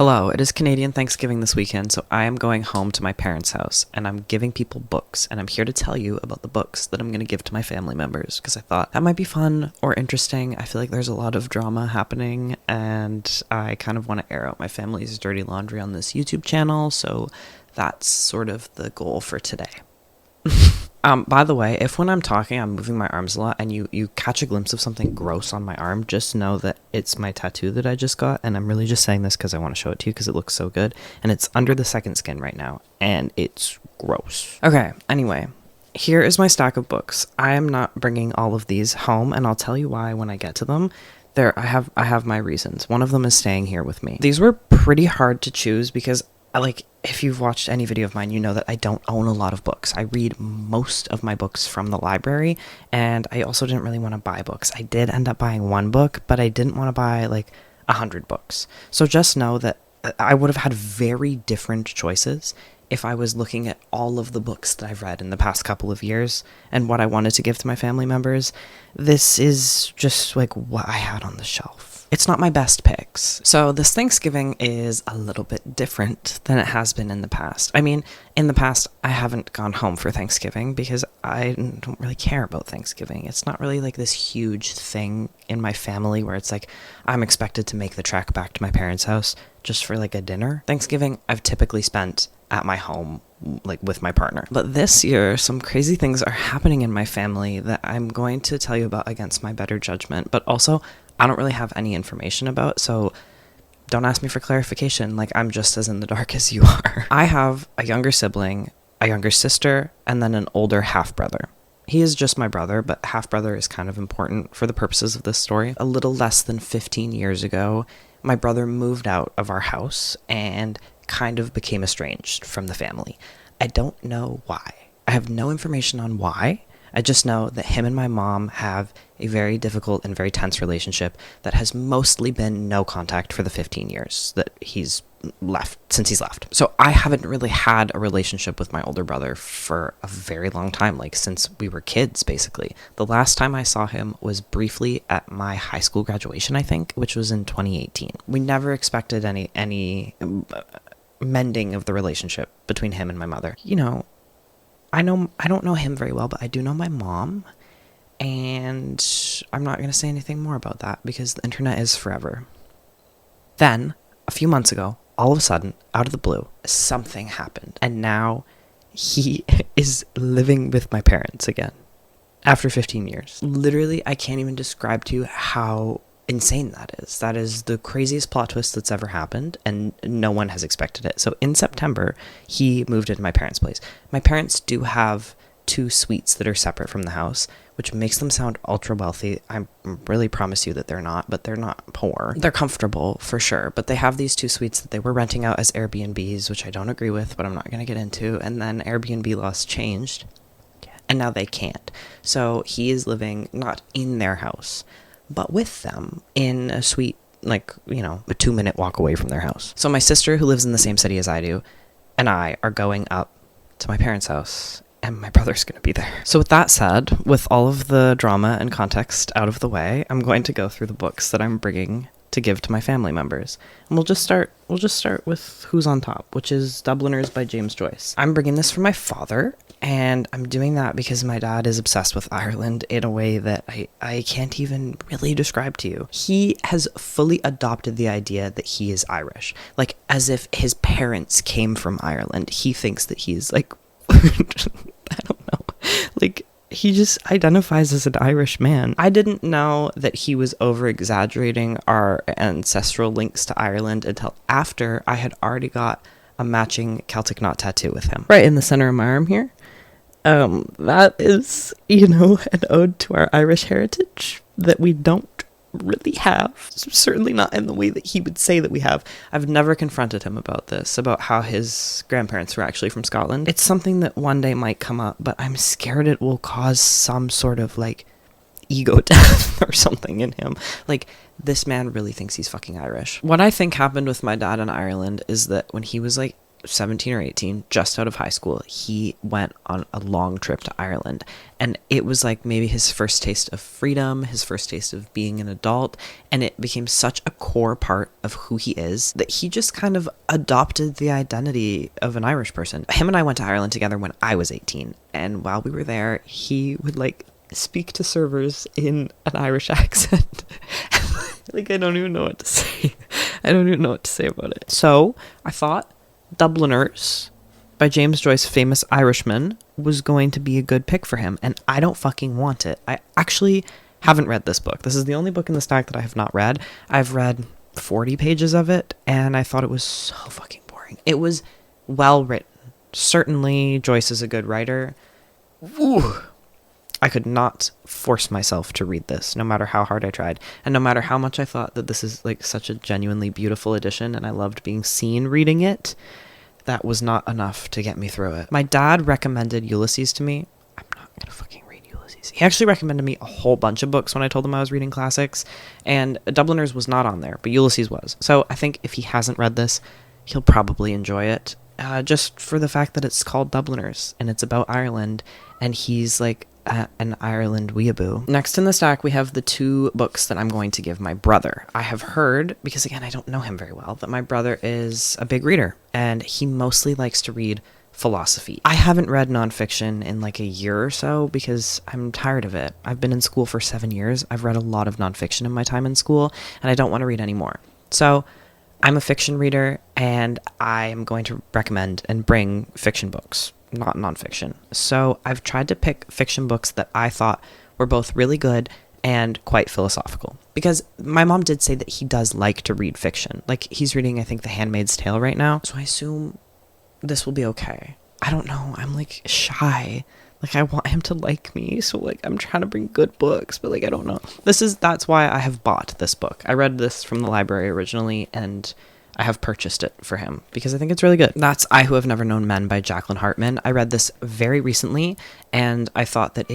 Hello, it is Canadian Thanksgiving this weekend, so I am going home to my parents' house, and I'm giving people books, and I'm here to tell you about the books that I'm going to give to my family members, because I thought that might be fun or interesting. I feel like there's a lot of drama happening, and I kind of want to air out my family's dirty laundry on this YouTube channel, so that's sort of the goal for today. By the way, if when I'm talking, I'm moving my arms a lot and you catch a glimpse of something gross on my arm, just know that it's my tattoo that I just got. And I'm really just saying this because I want to show it to you because it looks so good. And it's under the second skin right now. And it's gross. Okay, anyway, here is my stack of books. I am not bringing all of these home, and I'll tell you why when I get to them. I have my reasons. One of them is staying here with me. These were pretty hard to choose because if you've watched any video of mine, you know that I don't own a lot of books. I read most of my books from the library, and I also didn't really want to buy books. I did end up buying one book, but I didn't want to buy 100 books. So just know that I would have had very different choices if I was looking at all of the books that I've read in the past couple of years and what I wanted to give to my family members. This is just what I had on the shelf. It's not my best picks. So this Thanksgiving is a little bit different than it has been in the past. I mean, in the past, I haven't gone home for Thanksgiving because I don't really care about Thanksgiving. It's not really this huge thing in my family where it's I'm expected to make the trek back to my parents' house just for a dinner. Thanksgiving, I've typically spent at my home with my partner. But this year, some crazy things are happening in my family that I'm going to tell you about against my better judgment, but also I don't really have any information about, so don't ask me for clarification. I'm just as in the dark as you are. I have a younger sibling, a younger sister, and then an older half-brother. He is just my brother, but half-brother is kind of important for the purposes of this story. A little less than 15 years ago, my brother moved out of our house and kind of became estranged from the family. I don't know why. I have no information on why. I just know that him and my mom have a very difficult and very tense relationship that has mostly been no contact for the 15 years that he's left. So I haven't really had a relationship with my older brother for a very long time, since we were kids, basically. The last time I saw him was briefly at my high school graduation, I think, which was in 2018. We never expected any mending of the relationship between him and my mother. I don't know him very well, but I do know my mom, and I'm not going to say anything more about that because the internet is forever. Then, a few months ago, all of a sudden, out of the blue, something happened, and now he is living with my parents again after 15 years. Literally, I can't even describe to you how insane that is. That is the craziest plot twist that's ever happened, and no one has expected it. So in September, he moved into my parents' place. My parents do have 2 suites that are separate from the house, which makes them sound ultra wealthy. I really promise you that they're not, but they're not poor. They're comfortable for sure, but they have these 2 suites that they were renting out as Airbnbs, which I don't agree with, but I'm not going to get into. And then Airbnb laws changed, and now they can't. So he is living not in their house, but with them in a suite, a 2-minute walk away from their house. So my sister, who lives in the same city as I do, and I are going up to my parents' house, and my brother's going to be there. So with that said, with all of the drama and context out of the way, I'm going to go through the books that I'm bringing to give to my family members. And we'll just start with Who's on Top, which is Dubliners by James Joyce. I'm bringing this for my father, and I'm doing that because my dad is obsessed with Ireland in a way that I can't even really describe to you. He has fully adopted the idea that he is Irish, as if his parents came from Ireland. He thinks that he's I don't know, he just identifies as an Irish man. I didn't know that he was over-exaggerating our ancestral links to Ireland until after I had already got a matching Celtic knot tattoo with him. Right in the center of my arm here. That is, an ode to our Irish heritage that we don't really have. Certainly not in the way that he would say that we have. I've never confronted him about this, about how his grandparents were actually from Scotland. It's something that one day might come up, but I'm scared it will cause some sort of ego death or something in him. This man really thinks he's fucking Irish. What I think happened with my dad in Ireland is that when he was 17 or 18, just out of high school, he went on a long trip to Ireland. And it was like maybe his first taste of freedom, his first taste of being an adult. And it became such a core part of who he is that he just kind of adopted the identity of an Irish person. Him and I went to Ireland together when I was 18. And while we were there, he would like speak to servers in an Irish accent. Like, I don't even know what to say. I don't even know what to say about it. So I thought Dubliners by James Joyce, famous Irishman, was going to be a good pick for him, and I don't fucking want it. I actually haven't read this book. This is the only book in the stack that I have not read. I've read 40 pages of it, and I thought it was so fucking boring. It was well written. Certainly, Joyce is a good writer. Ooh. I could not force myself to read this, no matter how hard I tried. And no matter how much I thought that this is like such a genuinely beautiful edition, and I loved being seen reading it, that was not enough to get me through it. My dad recommended Ulysses to me. I'm not gonna fucking read Ulysses. He actually recommended me a whole bunch of books when I told him I was reading classics, and Dubliners was not on there, but Ulysses was. So I think if he hasn't read this, he'll probably enjoy it. Just for the fact that it's called Dubliners, and it's about Ireland, and he's like an Ireland weeaboo. Next in the stack, we have the two books that I'm going to give my brother. I have heard, because again, I don't know him very well, that my brother is a big reader, and he mostly likes to read philosophy. I haven't read nonfiction in like a year or so because I'm tired of it. I've been in school for 7 years. I've read a lot of nonfiction in my time in school, and I don't want to read anymore. So I'm a fiction reader, and I am going to recommend and bring fiction books, not nonfiction. So I've tried to pick fiction books that I thought were both really good and quite philosophical. Because my mom did say that he does like to read fiction. Like, he's reading, I think, The Handmaid's Tale right now. So I assume this will be okay. I don't know. I'm, like, shy. Like, I want him to like me. So, like, I'm trying to bring good books. But, like, I don't know. That's why I have bought this book. I read this from the library originally, and I have purchased it for him because I think it's really good. That's I Who Have Never Known Men by Jacqueline Harpman. I read this very recently, and I thought that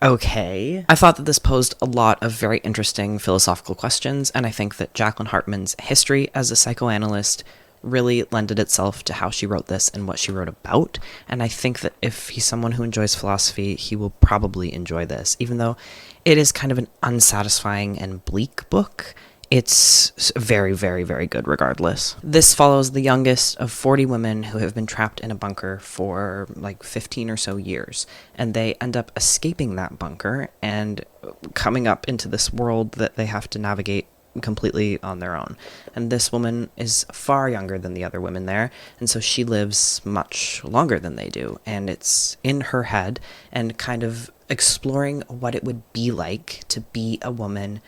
I thought that this posed a lot of very interesting philosophical questions, and I think that Jacqueline Hartman's history as a psychoanalyst really lended itself to how she wrote this and what she wrote about. And I think that if he's someone who enjoys philosophy, he will probably enjoy this, even though it is kind of an unsatisfying and bleak book. It's very, very, very good regardless. This follows the youngest of 40 women who have been trapped in a bunker for like 15 or so years. And they end up escaping that bunker and coming up into this world that they have to navigate completely on their own. And this woman is far younger than the other women there, and so she lives much longer than they do. And it's in her head and kind of exploring what it would be like to be a woman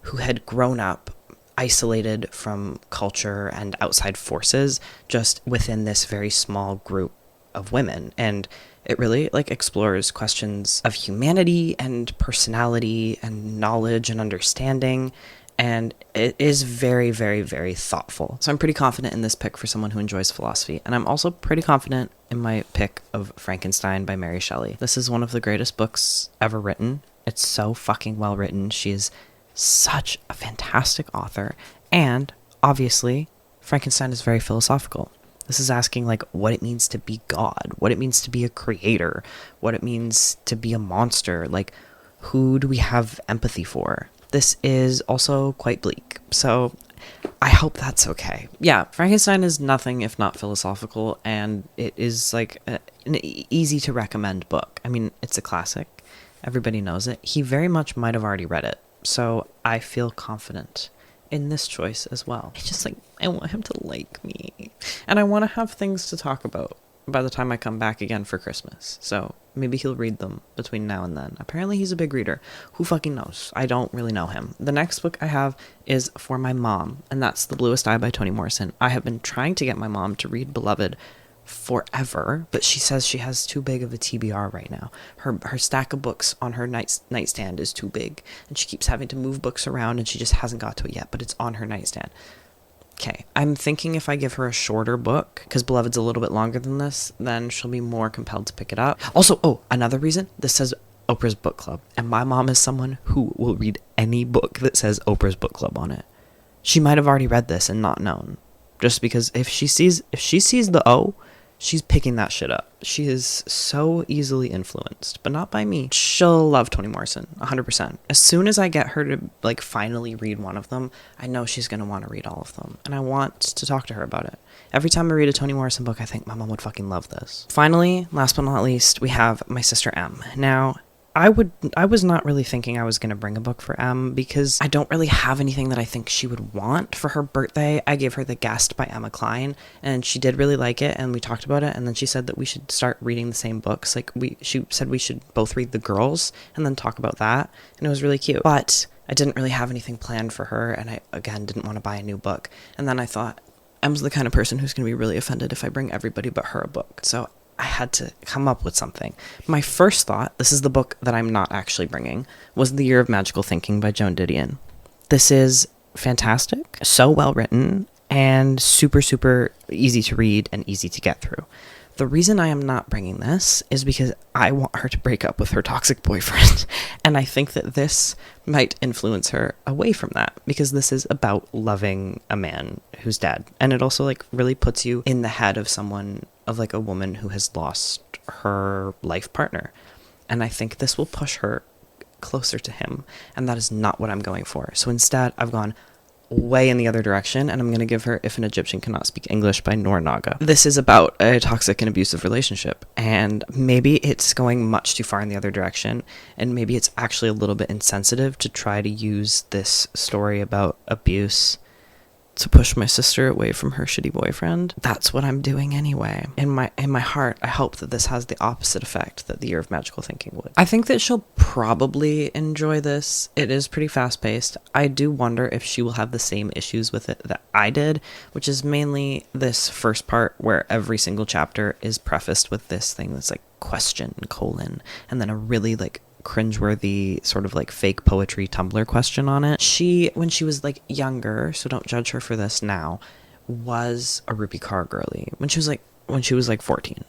who had grown up isolated from culture and outside forces just within this very small group of women. And it really like explores questions of humanity and personality and knowledge and understanding. And it is very, very, very thoughtful. So I'm pretty confident in this pick for someone who enjoys philosophy. And I'm also pretty confident in my pick of Frankenstein by Mary Shelley. This is one of the greatest books ever written. It's so fucking well written. She is such a fantastic author, and obviously Frankenstein is very philosophical. This is asking like what it means to be God, what it means to be a creator, what it means to be a monster, like who do we have empathy for. This is also quite bleak, so I hope that's okay. Yeah, Frankenstein is nothing if not philosophical, and it is like an easy to recommend book. I mean, it's a classic, everybody knows it. He very much might have already read it. So I feel confident in this choice as well. I want him to like me. And I want to have things to talk about by the time I come back again for Christmas. So maybe he'll read them between now and then. Apparently he's a big reader. Who fucking knows? I don't really know him. The next book I have is for my mom, and that's The Bluest Eye by Toni Morrison. I have been trying to get my mom to read Beloved forever, but she says she has too big of a TBR right now. Her stack of books on her nightstand is too big, and she keeps having to move books around, and she just hasn't got to it yet, but it's on her nightstand. Okay, I'm thinking if I give her a shorter book, because Beloved's a little bit longer than this, then she'll be more compelled to pick it up. Also, another reason, this says Oprah's Book Club, and my mom is someone who will read any book that says Oprah's Book Club on it. She might have already read this and not known. just because if she sees the O, she's picking that shit up. She is so easily influenced, but not by me. She'll love Toni Morrison, 100%. As soon as I get her to like finally read one of them, I know she's going to want to read all of them. And I want to talk to her about it. Every time I read a Toni Morrison book, I think my mom would fucking love this. Finally, last but not least, we have my sister M. Now, I was not really thinking I was going to bring a book for M because I don't really have anything that I think she would want. For her birthday, I gave her The Guest by Emma Cline, and she did really like it, and we talked about it, and then she said that we should start reading the same books. Like, she said we should both read The Girls and then talk about that, and it was really cute. But I didn't really have anything planned for her, and I, again, didn't want to buy a new book. And then I thought, Em's the kind of person who's going to be really offended if I bring everybody but her a book. So I had to come up with something. My first thought, this is the book that I'm not actually bringing, was The Year of Magical Thinking by Joan Didion. This is fantastic, so well written, and super, super easy to read and easy to get through. The reason I am not bringing this is because I want her to break up with her toxic boyfriend. And I think that this might influence her away from that, because this is about loving a man who's dead. And it also like really puts you in the head of someone, of like a woman who has lost her life partner. And I think this will push her closer to him. And that is not what I'm going for. So instead, I've gone way in the other direction, and I'm going to give her If an Egyptian Cannot Speak English by Noor Naga. This is about a toxic and abusive relationship, and maybe it's going much too far in the other direction, and maybe it's actually a little bit insensitive to try to use this story about abuse to push my sister away from her shitty boyfriend. That's what I'm doing anyway. In my heart, I hope that this has the opposite effect that The Year of Magical Thinking would. I think that she'll probably enjoy this. It is pretty fast-paced. I do wonder if she will have the same issues with it that I did, which is mainly this first part where every single chapter is prefaced with this thing that's like question, colon, and then a really like cringeworthy sort of like fake poetry Tumblr question on it. She, when she was like younger, so don't judge her for this now, was a Rupi Kaur girly. When she was like 14.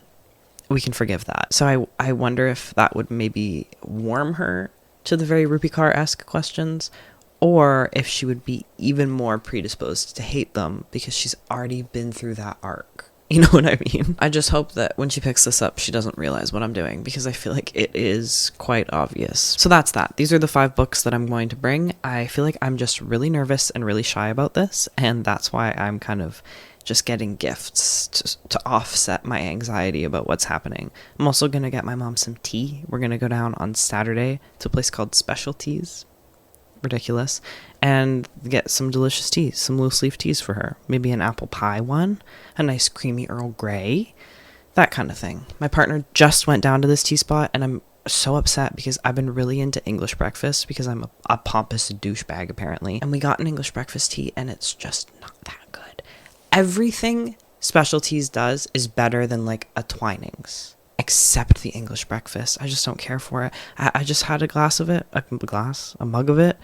We can forgive that. So I wonder if that would maybe warm her to the very Rupi Kaur-esque questions, or if she would be even more predisposed to hate them because she's already been through that arc. You know what I mean? I just hope that when she picks this up, she doesn't realize what I'm doing, because I feel like it is quite obvious. So that's that. These are the 5 books that I'm going to bring. I feel like I'm just really nervous and really shy about this, and that's why I'm kind of just getting gifts to offset my anxiety about what's happening. I'm also going to get my mom some tea. We're going to go down on Saturday to a place called Specialties. Ridiculous. And get some delicious teas, some loose leaf teas for her. Maybe an apple pie one, a nice creamy Earl Grey, that kind of thing. My partner just went down to this tea spot, and I'm so upset because I've been really into English breakfast because I'm a pompous douchebag apparently. And we got an English breakfast tea, and it's just not that good. Everything Specialties does is better than like a Twinings, except the English breakfast. I just don't care for it. I just had a glass of it, a mug of it.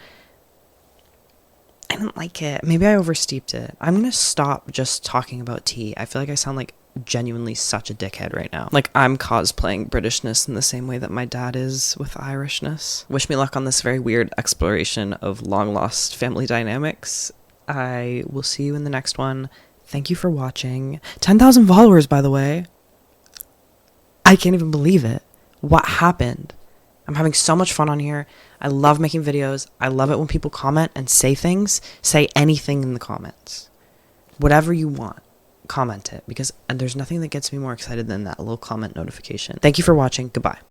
I didn't like it. Maybe I oversteeped it. I'm gonna stop just talking about tea. I feel like I sound like genuinely such a dickhead right now. Like I'm cosplaying Britishness in the same way that my dad is with Irishness. Wish me luck on this very weird exploration of long lost family dynamics. I will see you in the next one. Thank you for watching. 10,000 followers, by the way. I can't even believe it. What happened? I'm having so much fun on here. I love making videos. I love it when people comment and say things. Say anything in the comments. Whatever you want, comment it. And there's nothing that gets me more excited than that little comment notification. Thank you for watching. Goodbye.